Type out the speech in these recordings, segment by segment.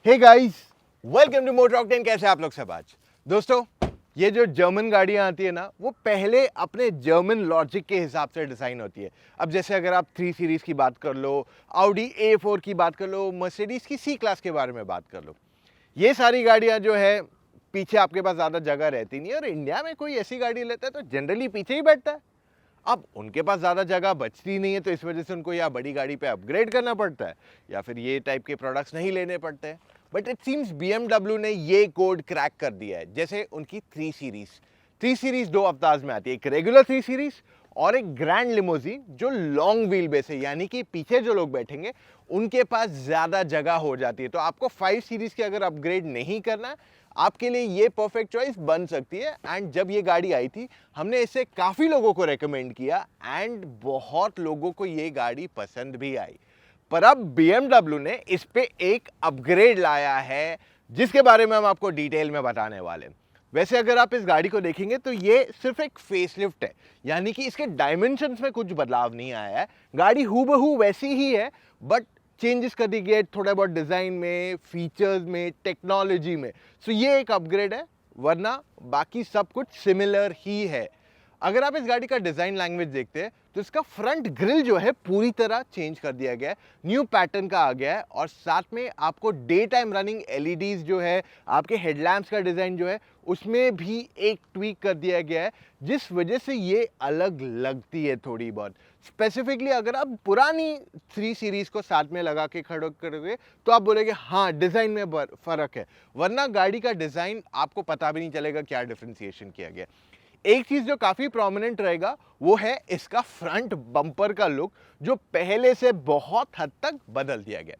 Hey guys, welcome to Motor Octane. कैसे आप लोग सब? आज दोस्तों, ये जो जर्मन गाड़ियाँ आती है ना, वो पहले अपने जर्मन लॉजिक के हिसाब से डिज़ाइन होती है। अब जैसे अगर आप 3 सीरीज़ की बात कर लो, ऑडी A4 की बात कर लो, मर्सिडीज़ की C क्लास के बारे में बात कर लो, ये सारी गाड़ियाँ जो है पीछे आपके पास ज़्यादा जगह रहती नहीं है। और इंडिया में कोई ऐसी गाड़ी लेता है तो जनरली पीछे ही बैठता है। अब उनके पास ज़्यादा जगह बचती नहीं है, तो इस वजह से उनको या बड़ी गाड़ी पे अपग्रेड करना पड़ता है या फिर ये टाइप के प्रोडक्ट्स नहीं लेने पड़ते हैं। बट इट सीम्स BMW ने ये कोड क्रैक कर दिया है। जैसे उनकी 3 सीरीज 2 अवतार में आती है, एक रेगुलर 3 सीरीज और एक ग्रैंड लिमोजीन जो लॉन्ग व्हील बेस है, यानी कि पीछे जो लोग बैठेंगे उनके पास ज़्यादा जगह हो जाती है। तो आपको 5 सीरीज की अगर अपग्रेड नहीं करना है, आपके लिए ये परफेक्ट चॉइस बन सकती है। एंड जब ये गाड़ी आई थी, हमने इसे काफ़ी लोगों को रेकमेंड किया एंड बहुत लोगों को ये गाड़ी पसंद भी आई। पर अब BMW ने इस पे एक अपग्रेड लाया है, जिसके बारे में हम आपको डिटेल में बताने वाले हैं। वैसे अगर आप इस गाड़ी को देखेंगे तो ये सिर्फ एक फेसलिफ्ट है, यानी कि इसके डायमेंशंस में कुछ बदलाव नहीं आया है। गाड़ी हूबहू वैसी ही है, बट चेंजेस कर दी गए थोड़ा बहुत डिज़ाइन में, फीचर्स में, टेक्नोलॉजी में। सो ये एक अपग्रेड है, वरना बाकी सब कुछ सिमिलर ही है। अगर आप इस गाड़ी का डिज़ाइन लैंग्वेज देखते हैं तो इसका फ्रंट ग्रिल जो है पूरी तरह चेंज कर दिया गया है, न्यू पैटर्न का आ गया है। और साथ में आपको डे टाइम रनिंग LEDs जो है, आपके हेडलैम्प्स का डिज़ाइन जो है उसमें भी एक ट्वीक कर दिया गया है, जिस वजह से ये अलग लगती है थोड़ी बहुत। स्पेसिफिकली अगर आप पुरानी 3 सीरीज को साथ में लगा के खड़े करोगे तो आप बोलेंगे हाँ, डिज़ाइन में फ़र्क है, वरना गाड़ी का डिज़ाइन आपको पता भी नहीं चलेगा क्या डिफ्रेंसिएशन किया गया। एक चीज जो काफी प्रोमिनेंट रहेगा वो है इसका फ्रंट बम्पर का लुक, जो पहले से बहुत हद तक बदल दिया गया।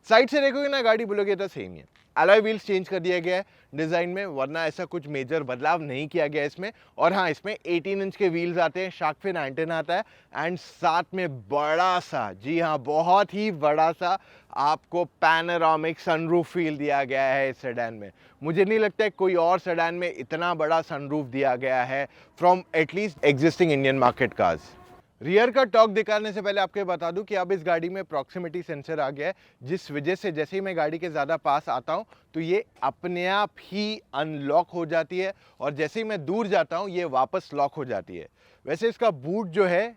साइड से देखोगे ना, गाड़ी बोलोगे तो सेम ही है। अलॉय व्हील्स चेंज कर दिया गया है डिजाइन में, वरना ऐसा कुछ मेजर बदलाव नहीं किया गया इसमें। और हाँ, इसमें 18 इंच के व्हील्स आते हैं, शार्क फिन एंटेना आता है एंड साथ में बड़ा सा, जी हाँ, बहुत ही बड़ा सा आपको पैनोरामिक सनरूफ फील दिया गया है इस सेडान में। मुझे नहीं लगता है कोई और सेडान में इतना बड़ा सनरूफ दिया गया है from at least existing Indian market cars. Rear का टॉर्क दिखाने से पहले आपको बता दूं कि अब इस गाड़ी में प्रॉक्सिमिटी सेंसर आ गया है, जिस वजह से जैसे ही मैं गाड़ी के ज़्यादा पास आता हूं तो ये अपने आप ही अनलॉक हो जाती है, और जैसे ही मैं दूर जाता हूं ये वापस लॉक हो जाती है। वैसे इसका बूट जो है,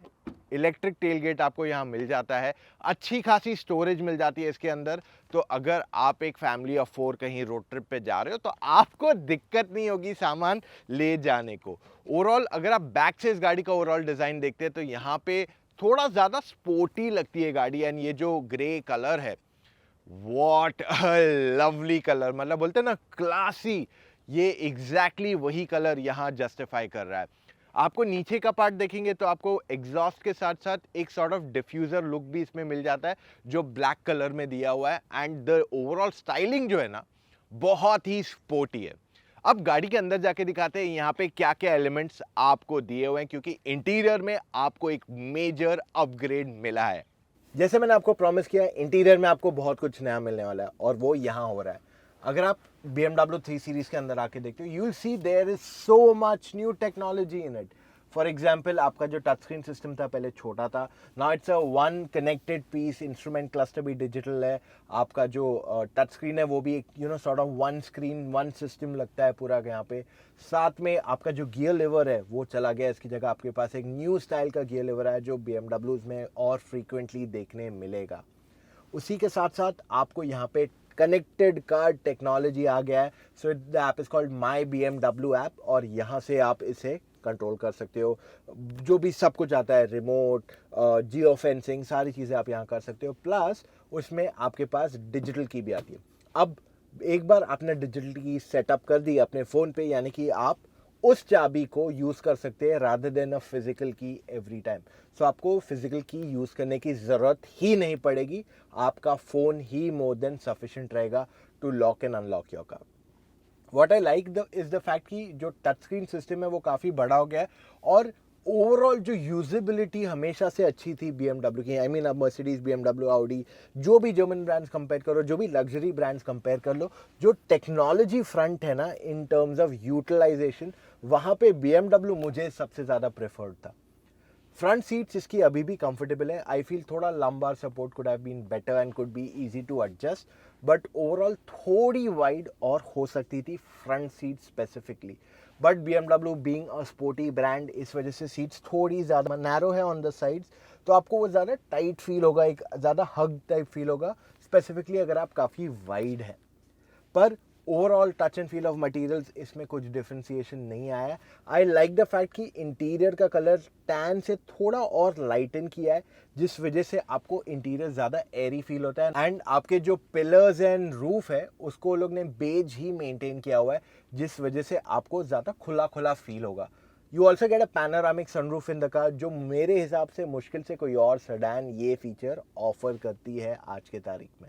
इलेक्ट्रिक टेलगेट आपको यहाँ मिल जाता है, अच्छी खासी स्टोरेज मिल जाती है इसके अंदर। तो अगर आप एक फैमिली ऑफ 4 कहीं रोड ट्रिप पे जा रहे हो तो आपको दिक्कत नहीं होगी सामान ले जाने को। ओवरऑल अगर आप बैक से इस गाड़ी का ओवरऑल डिज़ाइन देखते हैं तो यहाँ पे थोड़ा ज़्यादा स्पोर्टी लगती है गाड़ी। एंड ये जो ग्रे कलर है, व्हाट अ लवली कलर, मतलब बोलते हैं ना क्लासी, ये एग्जैक्टली वही कलर यहाँ जस्टिफाई कर रहा है। आपको नीचे का पार्ट देखेंगे तो आपको एग्जॉस्ट के साथ साथ एक सॉर्ट ऑफ डिफ्यूजर लुक भी इसमें मिल जाता है, जो ब्लैक कलर में दिया हुआ है। एंड द ओवरऑल स्टाइलिंग जो है ना, बहुत ही स्पोर्टी है। अब गाड़ी के अंदर जाके दिखाते हैं यहाँ पे क्या क्या एलिमेंट्स आपको दिए हुए हैं, क्योंकि इंटीरियर में आपको एक मेजर अपग्रेड मिला है। जैसे मैंने आपको प्रॉमिस किया है, इंटीरियर में आपको बहुत कुछ नया मिलने वाला है और वो यहाँ हो रहा है। अगर आप BMW 3 सीरीज के अंदर आके देखते हो, you will see there is so much new technology in it. For example, आपका जो टच स्क्रीन सिस्टम था पहले छोटा था, now it's a one connected piece. Instrument cluster भी डिजिटल है, आपका जो टच स्क्रीन है वो भी एक sort of one screen one system लगता है पूरा यहाँ पे। साथ में आपका जो गियर लेवर है वो चला गया, इसकी जगह आपके पास एक न्यू स्टाइल का गियर लेवर है जो BMWs में और फ्रीक्वेंटली देखने मिलेगा। उसी के साथ साथ आपको यहाँ पे कनेक्टेड कार टेक्नोलॉजी आ गया है। So the app is called my BMW app, और यहाँ से आप इसे कंट्रोल कर सकते हो। जो भी सब कुछ आता है, रिमोट, जियो फेंसिंग, सारी चीज़ें आप यहाँ कर सकते हो। प्लस उसमें आपके पास डिजिटल की भी आती है। अब एक बार आपने डिजिटल की सेटअप कर दी अपने फ़ोन पे, यानी कि आप उस चाबी को यूज़ कर सकते हैं रादर देन अ फिजिकल की एवरी टाइम। सो आपको फिजिकल की यूज़ करने की ज़रूरत ही नहीं पड़ेगी, आपका फ़ोन ही मोर देन सफिशिएंट रहेगा to lock and unlock your car. What I like is the fact कि जो टच स्क्रीन सिस्टम है वो काफ़ी बड़ा हो गया है, और ओवरऑल जो यूजेबिलिटी हमेशा से अच्छी थी BMW की, आई मीन अब मर्सिडीज, BMW, ऑडी, जो भी जर्मन ब्रांड्स कंपेयर करो, जो भी लग्जरी ब्रांड्स कंपेयर कर लो, जो टेक्नोलॉजी फ्रंट है ना इन टर्म्स ऑफ यूटिलाइजेशन, वहाँ पे BMW मुझे सबसे ज़्यादा प्रेफर्ड था। फ्रंट सीट्स इसकी अभी भी कंफर्टेबल है. आई फील थोड़ा lumbar support could have been better and could be easy to adjust, but overall थोड़ी वाइड और हो सकती थी front seat specifically. But BMW being a sporty brand, इस वजह से सीट्स थोड़ी ज़्यादा नैरो है ऑन द साइड्स, तो आपको वो ज़्यादा टाइट फील होगा, एक ज़्यादा हग टाइप फील होगा, स्पेसिफिकली अगर आप काफ़ी वाइड हैं. पर overall touch and feel of materials इसमें कुछ डिफ्रेंसिएशन नहीं आया. आई लाइक द फैक्ट कि इंटीरियर का कलर टैन से थोड़ा और लाइटन किया है, जिस वजह से आपको इंटीरियर ज़्यादा एयरी फील होता है. एंड आपके जो पिलर्स एंड रूफ है उसको लोग ने बेज ही मेंटेन किया हुआ है, जिस वजह से आपको ज़्यादा खुला खुला फील होगा. You also get a panoramic sunroof in the car, जो मेरे हिसाब से मुश्किल से कोई और सेडान ये फीचर ऑफर करती है आज के तारीख में.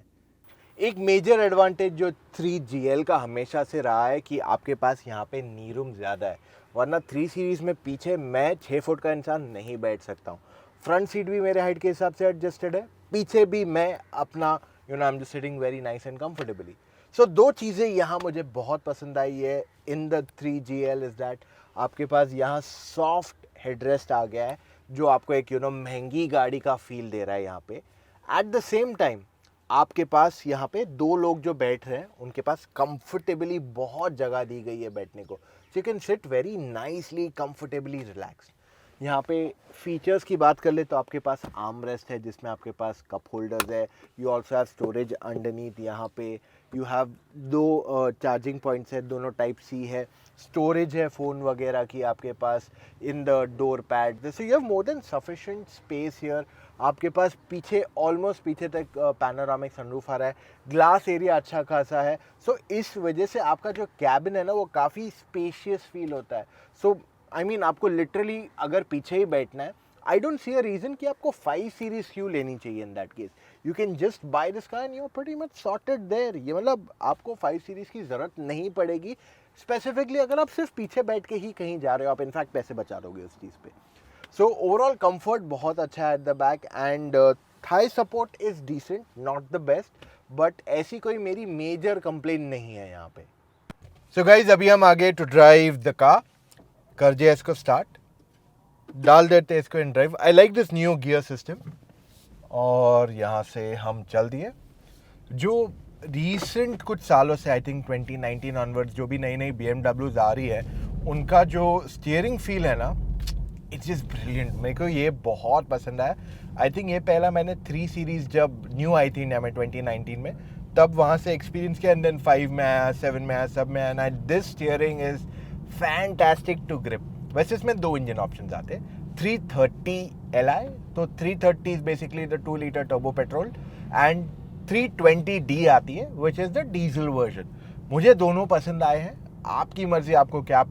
एक मेजर एडवांटेज जो 3GL का हमेशा से रहा है कि आपके पास यहाँ पे नी रूम ज़्यादा है, वरना 3 सीरीज़ में पीछे मैं 6 फुट का इंसान नहीं बैठ सकता हूँ. फ्रंट सीट भी मेरे हाइट के हिसाब से एडजस्टेड है, पीछे भी मैं अपना I am just sitting very nice and comfortably. So 2 चीज़ें यहाँ मुझे बहुत पसंद आई है in the 3GL is that आपके पास यहाँ सॉफ्ट हेडरेस्ट आ गया है, जो आपको एक महंगी गाड़ी का फील दे रहा है यहाँ पे. एट द सेम टाइम आपके पास यहाँ पे 2 लोग जो बैठ रहे हैं उनके पास कंफर्टेबली बहुत जगह दी गई है बैठने को, so you can sit very nicely comfortably relax. यहाँ पे फीचर्स की बात कर ले तो आपके पास आर्म रेस्ट है, जिसमें आपके पास कप होल्डर्स है. You also have storage underneath. यहाँ पे यू हैव 2 चार्जिंग पॉइंट्स है, दोनों टाइप C है. स्टोरेज है फ़ोन वगैरह की आपके पास in the door pad, so you have more than sufficient space here. आपके पास पीछे ऑलमोस्ट पीछे तक पैनोरामिक सनरूफ आ रहा है, ग्लास एरिया अच्छा खासा है. सो इस वजह से आपका जो कैबिन है ना वो काफ़ी स्पेशियस फील होता है. सो आई मीन आपको लिटरली अगर पीछे ही बैठना है, I don't see a reason कि आपको 5 सीरीज़ क्यों लेनी चाहिए. In that case you can just buy this car and you are pretty much sorted there. ये मतलब आपको 5 सीरीज़ की ज़रूरत नहीं पड़ेगी, स्पेसिफिकली अगर आप सिर्फ पीछे बैठ के ही कहीं जा रहे हो. आप इनफैक्ट पैसे बचा दोगे उस चीज़ पे. सो ओवरऑल कंफर्ट बहुत अच्छा है at the back and thigh support is decent, not the best, but ऐसी कोई मेरी मेजर कंप्लेन नहीं है यहाँ पे. सो गाइज अभी हम आगे टू ड्राइव द कार. कर दिया इसको स्टार्ट, डाल देते हैं इसको in drive. I like this new gear system. और यहाँ से हम चल दिए. जो रिसेंट कुछ सालों से आई थिंक 2019 ऑनवर्ड्स जो भी नई नई BMWs आ रही है, उनका जो स्टीयरिंग फील है ना, इट्स जस्ट ब्रिलियंट. मेरे को ये बहुत पसंद आया. आई थिंक ये पहला मैंने 3 सीरीज़ जब न्यू आई थी इंडिया में 2019 में, तब वहाँ से एक्सपीरियंस किया. एंड देन 5 में आया, 7 में आया, सब में आया. And this steering is fantastic to grip. वैसे इसमें 2 इंजन ऑप्शन आते हैं. 330 Li, तो 330 is basically the 2 litre turbo petrol, and 320D आती है which is the diesel version. मुझे दोनों पसंद आए हैं. आपकी मर्जी आपको क्या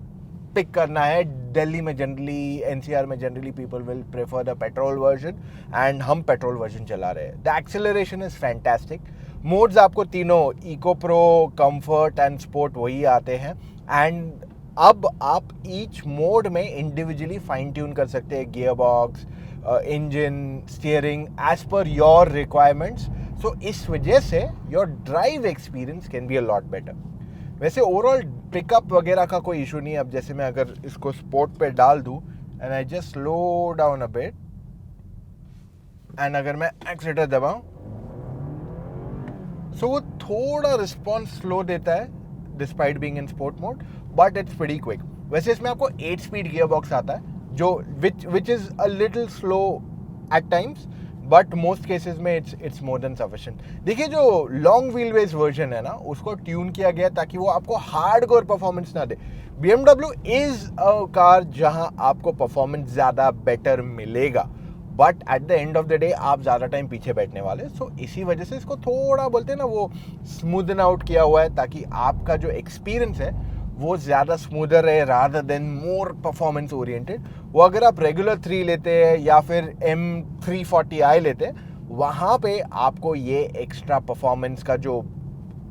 पिक करना है. दिल्ली में जनरली, NCR में generally people will prefer the petrol version and हम पेट्रोल वर्जन चला रहे हैं. The acceleration is fantastic. Modes आपको तीनों eco pro, comfort and sport वही आते हैं. एंड अब आप ईच मोड में इंडिविजुअली फाइन ट्यून कर सकते हैं gear box, engine, steering as per your requirements. So इस वजह से your drive experience can be a lot better. वैसे ओवरऑल पिकअप वगैरह का कोई इशू नहीं है. अब जैसे मैं अगर इसको स्पोर्ट पे डाल दूं and I just slow down a bit, and अगर मैं एक्सीलेटर दबाऊं, सो वो थोड़ा रिस्पॉन्स स्लो देता है despite being in sport mode, but it's pretty quick. वैसे इसमें आपको 8 स्पीड गियर बॉक्स आता है, जो which is a little slow eight times, but most cases में इट्स मोर देन सफिशिएंट. देखिए जो लॉन्ग व्हील बेस वर्जन है ना, उसको ट्यून किया गया ताकि वो आपको हार्डकोर परफॉर्मेंस ना दे. BMW इज़ अ कार जहां आपको परफॉर्मेंस ज़्यादा बेटर मिलेगा, but at the end of the day आप ज़्यादा टाइम पीछे बैठने वाले. सो इसी वजह से इसको थोड़ा बोलते हैं ना वो स्मूदन आउट किया हुआ है, ताकि आपका जो एक्सपीरियंस है वो ज़्यादा स्मूदर रहे रादर देन मोर परफॉर्मेंस ओरिएंटेड. वो अगर आप रेगुलर 3 लेते हैं या फिर M340i लेते हैं, वहाँ पे आपको ये एक्स्ट्रा परफॉर्मेंस का जो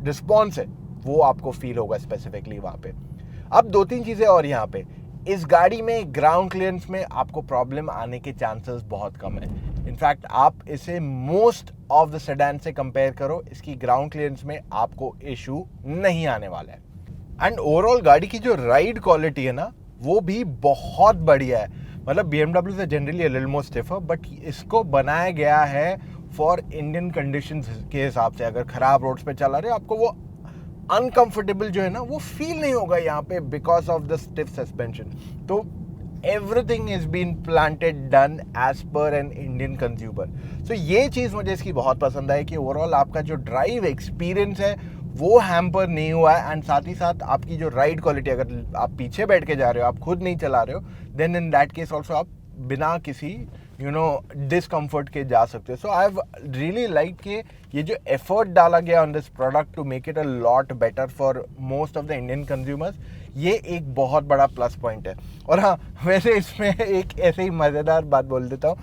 रिस्पॉन्स है वो आपको फील होगा स्पेसिफिकली वहाँ पे. अब 2-3 चीज़ें और यहाँ पे. इस गाड़ी में ग्राउंड क्लियरेंस में आपको प्रॉब्लम आने के चांसेस बहुत कम है. इनफैक्ट आप इसे मोस्ट ऑफ द सेडान से कंपेयर करो, इसकी ग्राउंड क्लियरेंस में आपको इशू नहीं आने वाला है. एंड ओवरऑल गाड़ी की जो राइड क्वालिटी है ना, वो भी बहुत बढ़िया है. मतलब BMW से generally a little more stiffer, but इसको बनाया गया है फॉर इंडियन कंडीशंस के हिसाब से। अगर खराब रोड्स पे चला रहे हो आपको वो अनकंफर्टेबल जो है ना वो फील नहीं होगा यहाँ पे because of the stiff suspension. तो everything is been planted done as per an Indian consumer. So ये चीज़ मुझे इसकी बहुत पसंद आई कि ओवरऑल आपका जो ड्राइव एक्सपीरियंस है वो हैम्पर नहीं हुआ है, एंड साथ ही साथ आपकी जो राइड क्वालिटी, अगर आप पीछे बैठ के जा रहे हो, आप खुद नहीं चला रहे हो, then in that case also आप बिना किसी डिसकम्फर्ट के जा सकते हो। So I have really like कि ये जो एफर्ट डाला गया on this product to make it a lot better for most of the Indian consumers, ये एक बहुत बड़ा प्लस पॉइंट है। और हाँ, वैसे इसमें एक ऐसे ही मज़ेदार बात बोल देता हूँ,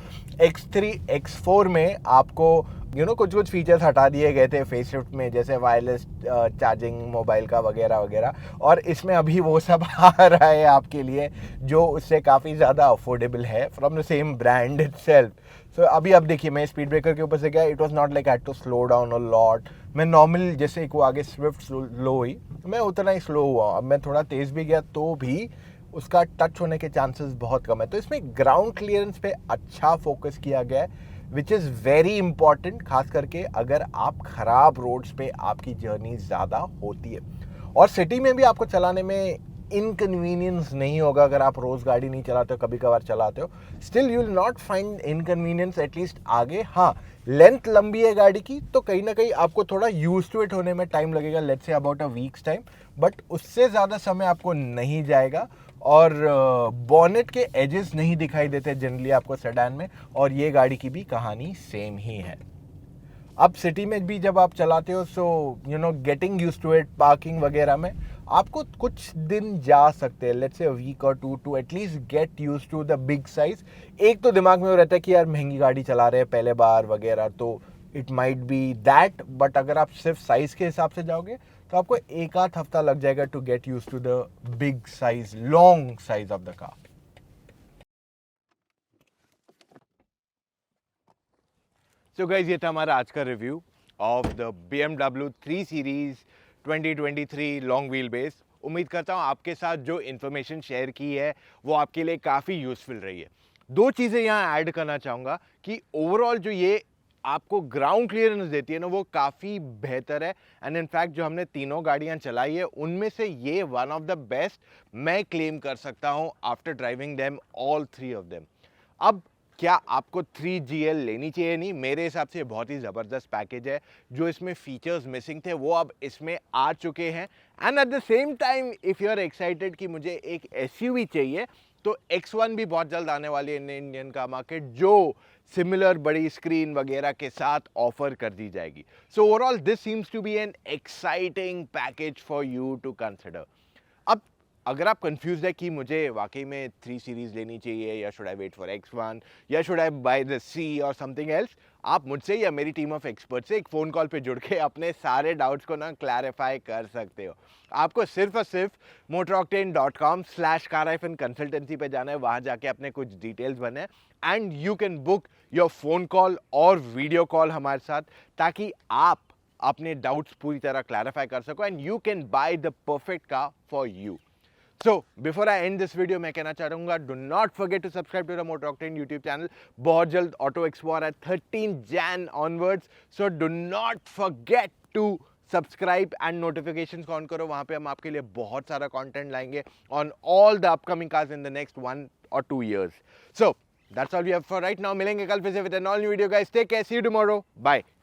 X3 X4 में आपको कुछ कुछ फीचर्स हटा दिए गए थे फेसलिफ्ट में, जैसे वायरलेस चार्जिंग मोबाइल का वगैरह वगैरह, और इसमें अभी वो सब आ रहा है आपके लिए जो उससे काफ़ी ज़्यादा अफोर्डेबल है from the same brand itself. So अभी आप देखिए, मैं स्पीड ब्रेकर के ऊपर से गया, it was not like I had to slow down a lot. मैं नॉर्मल जैसे वो आगे स्विफ्ट स्लो हुई, मैं उतना ही स्लो हुआ। अब मैं थोड़ा तेज़ भी गया तो भी उसका टच होने के चांसेस बहुत कम है। तो इसमें ग्राउंड क्लियरेंस पे अच्छा फोकस किया गया है, विच इज़ वेरी इंपॉर्टेंट, खास करके अगर आप खराब रोड्स पे आपकी जर्नी ज़्यादा होती है। और सिटी में भी आपको चलाने में इनकन्वीनियंस नहीं होगा अगर आप रोज़ गाड़ी नहीं चलाते हो, कभी कभार चलाते हो, still you will not find inconvenience at least आगे। हाँ, लेंथ लंबी है गाड़ी की तो कहीं ना कहीं आपको थोड़ा यूज टू इट होने में टाइम लगेगा, let's say about a weeks time, but उससे ज़्यादा समय आपको नहीं जाएगा। और बॉनेट के एजेस नहीं दिखाई देते जनरली आपको सेडान में, और ये गाड़ी की भी कहानी सेम ही है। अब सिटी में भी जब आप चलाते हो, so getting used to it, parking वगैरह में आपको कुछ दिन जा सकते हैं, लेट्स से अ वीक और to at least get used to the big size. एक तो दिमाग में वो रहता है कि यार महंगी गाड़ी चला रहे हैं पहले बार वगैरह, तो it might be that, but अगर आप सिर्फ साइज के हिसाब से जाओगे तो आपको एक आध हफ्ता लग जाएगा to get used to the big size, long size of the car. So guys, ये था हमारा आज का review of the BMW 3 series 2023 long wheelbase. उम्मीद करता हूँ आपके साथ जो इन्फॉर्मेशन शेयर की है वो आपके लिए काफ़ी यूज़फुल रही है। दो चीज़ें यहाँ ऐड करना चाहूँगा कि ओवरऑल जो ये आपको ग्राउंड क्लियरेंस देती है ना वो काफ़ी बेहतर है, एंड इनफैक्ट जो हमने तीनों गाड़ियाँ चलाई है उनमें से ये वन ऑफ द बेस्ट मैं क्लेम कर सकता हूँ after driving them all three of them. अब क्या आपको 3GL लेनी चाहिए? नहीं, मेरे हिसाब से बहुत ही ज़बरदस्त पैकेज है। जो इसमें फीचर्स मिसिंग थे वो अब इसमें आ चुके हैं, and at the same time if you are excited कि मुझे एक SUV चाहिए तो X1 भी बहुत जल्द आने वाली है इंडियन का मार्केट, जो सिमिलर बड़ी स्क्रीन वगैरह के साथ ऑफर कर दी जाएगी। So overall this seems to be an exciting package for you to consider. अब अगर आप कंफ्यूज है कि मुझे वाकई में 3 सीरीज लेनी चाहिए या should I wait for X1 या should I by the C और समथिंग एल्स, आप मुझसे या मेरी टीम ऑफ एक्सपर्ट से एक फ़ोन कॉल पे जुड़ के अपने सारे डाउट्स को ना क्लैरिफाई कर सकते हो। आपको सिर्फ और सिर्फ motoroctane.com/car-consultancy पे जाना है, वहाँ जाके अपने कुछ डिटेल्स बने and you can book your phone call और वीडियो कॉल हमारे साथ, ताकि आप अपने डाउट्स पूरी तरह क्लैरिफाई कर सको and you can by the perfect car for you. So, before I end this video, मैं कहना चाहूँगा, do not forget to subscribe to the Motor Octane YouTube channel. बहुत जल्द Auto Expo है 13 Jan onwards, so do not forget to subscribe and notifications on करो। वहाँ पे हम आपके लिए बहुत सारा content लाएंगे on all the upcoming cars in the next 1 or 2 years. So, that's all we have for right now. मिलेंगे कल फिर से with an all new video, guys. Take care. See you tomorrow. Bye.